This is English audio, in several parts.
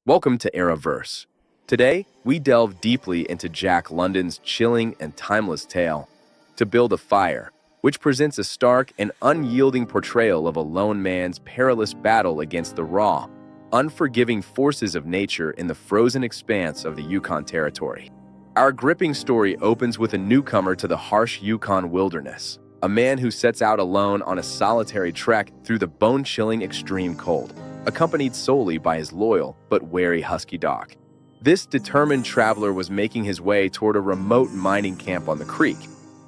Welcome to Araverse. Today, we delve deeply into Jack London's chilling and timeless tale, To Build a Fire, which presents a stark and unyielding portrayal of a lone man's perilous battle against the raw, unforgiving forces of nature in the frozen expanse of the Yukon Territory. Our gripping story opens with a newcomer to the harsh Yukon wilderness, a man who sets out alone on a solitary trek through the bone-chilling extreme cold, accompanied solely by his loyal but wary husky dog. This determined traveler was making his way toward a remote mining camp on the creek,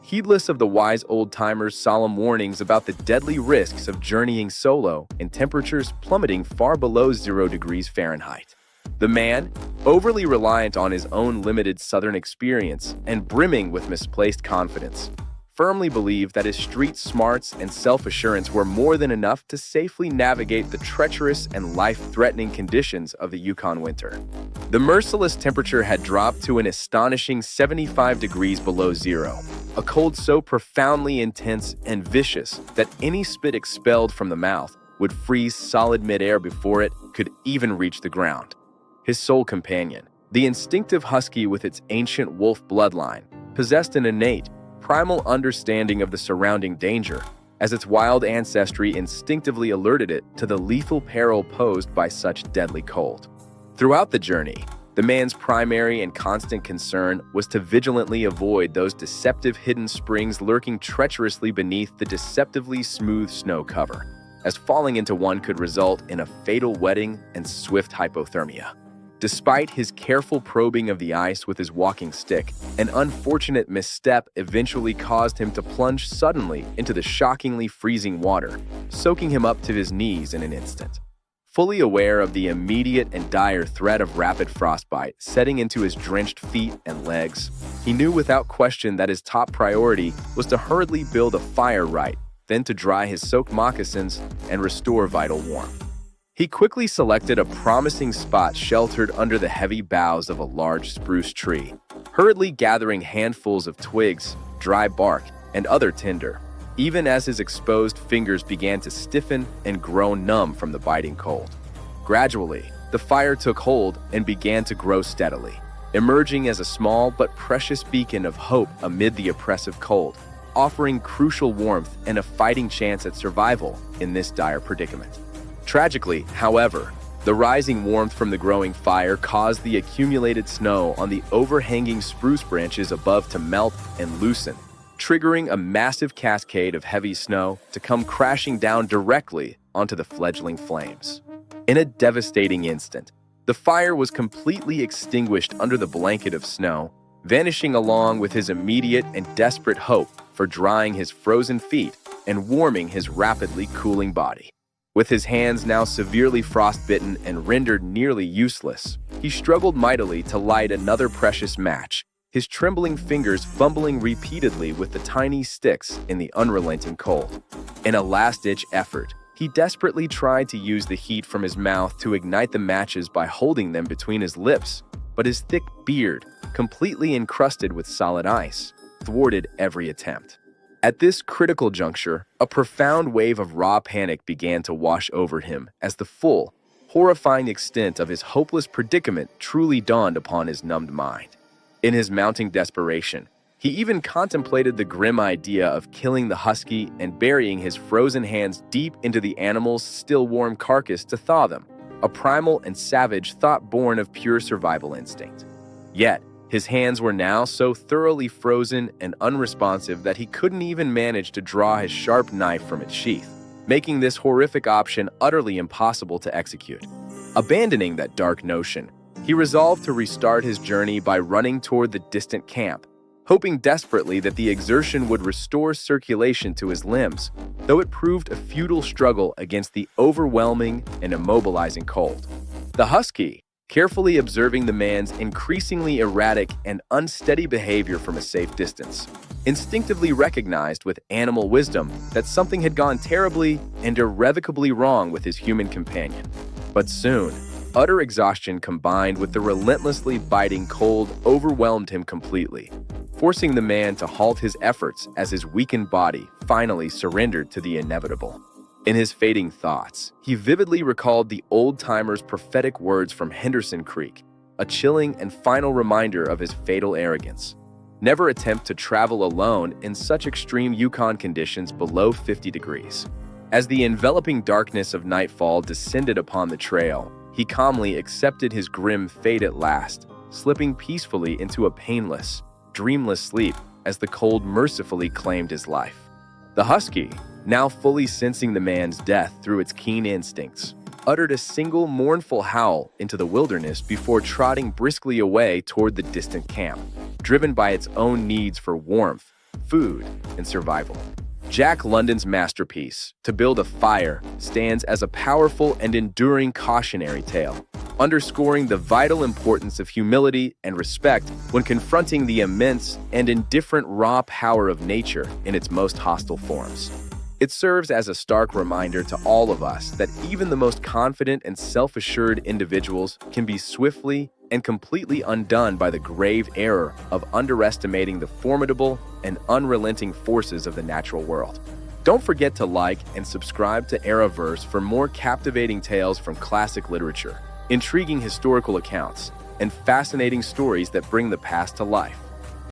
heedless of the wise old-timers' solemn warnings about the deadly risks of journeying solo in temperatures plummeting far below 0 degrees Fahrenheit. The man, overly reliant on his own limited southern experience and brimming with misplaced confidence, firmly believed that his street smarts and self-assurance were more than enough to safely navigate the treacherous and life-threatening conditions of the Yukon winter. The merciless temperature had dropped to an astonishing 75 degrees below zero, a cold so profoundly intense and vicious that any spit expelled from the mouth would freeze solid midair before it could even reach the ground. His sole companion, the instinctive husky with its ancient wolf bloodline, possessed an innate, primal understanding of the surrounding danger, as its wild ancestry instinctively alerted it to the lethal peril posed by such deadly cold. Throughout the journey, the man's primary and constant concern was to vigilantly avoid those deceptive hidden springs lurking treacherously beneath the deceptively smooth snow cover, as falling into one could result in a fatal wetting and swift hypothermia. Despite his careful probing of the ice with his walking stick, an unfortunate misstep eventually caused him to plunge suddenly into the shockingly freezing water, soaking him up to his knees in an instant. Fully aware of the immediate and dire threat of rapid frostbite setting into his drenched feet and legs, he knew without question that his top priority was to hurriedly build a fire right, then to dry his soaked moccasins and restore vital warmth. He quickly selected a promising spot sheltered under the heavy boughs of a large spruce tree, hurriedly gathering handfuls of twigs, dry bark, and other tinder, even as his exposed fingers began to stiffen and grow numb from the biting cold. Gradually, the fire took hold and began to grow steadily, emerging as a small but precious beacon of hope amid the oppressive cold, offering crucial warmth and a fighting chance at survival in this dire predicament. Tragically, however, the rising warmth from the growing fire caused the accumulated snow on the overhanging spruce branches above to melt and loosen, triggering a massive cascade of heavy snow to come crashing down directly onto the fledgling flames. In a devastating instant, the fire was completely extinguished under the blanket of snow, vanishing along with his immediate and desperate hope for drying his frozen feet and warming his rapidly cooling body. With his hands now severely frostbitten and rendered nearly useless, he struggled mightily to light another precious match, his trembling fingers fumbling repeatedly with the tiny sticks in the unrelenting cold. In a last-ditch effort, he desperately tried to use the heat from his mouth to ignite the matches by holding them between his lips, but his thick beard, completely encrusted with solid ice, thwarted every attempt. At this critical juncture, a profound wave of raw panic began to wash over him as the full, horrifying extent of his hopeless predicament truly dawned upon his numbed mind. In his mounting desperation, he even contemplated the grim idea of killing the husky and burying his frozen hands deep into the animal's still warm carcass to thaw them, a primal and savage thought born of pure survival instinct. Yet, his hands were now so thoroughly frozen and unresponsive that he couldn't even manage to draw his sharp knife from its sheath, making this horrific option utterly impossible to execute. Abandoning that dark notion, he resolved to restart his journey by running toward the distant camp, hoping desperately that the exertion would restore circulation to his limbs, though it proved a futile struggle against the overwhelming and immobilizing cold. The husky, carefully observing the man's increasingly erratic and unsteady behavior from a safe distance, instinctively recognized with animal wisdom that something had gone terribly and irrevocably wrong with his human companion. But soon, utter exhaustion combined with the relentlessly biting cold overwhelmed him completely, forcing the man to halt his efforts as his weakened body finally surrendered to the inevitable. In his fading thoughts, he vividly recalled the old-timer's prophetic words from Henderson Creek, a chilling and final reminder of his fatal arrogance. Never attempt to travel alone in such extreme Yukon conditions below 50 degrees. As the enveloping darkness of nightfall descended upon the trail, he calmly accepted his grim fate at last, slipping peacefully into a painless, dreamless sleep as the cold mercifully claimed his life. The husky, now fully sensing the man's death through its keen instincts, uttered a single mournful howl into the wilderness before trotting briskly away toward the distant camp, driven by its own needs for warmth, food, and survival. Jack London's masterpiece, To Build a Fire, stands as a powerful and enduring cautionary tale, underscoring the vital importance of humility and respect when confronting the immense and indifferent raw power of nature in its most hostile forms. It serves as a stark reminder to all of us that even the most confident and self-assured individuals can be swiftly and completely undone by the grave error of underestimating the formidable and unrelenting forces of the natural world. Don't forget to like and subscribe to Araverse for more captivating tales from classic literature, intriguing historical accounts, and fascinating stories that bring the past to life.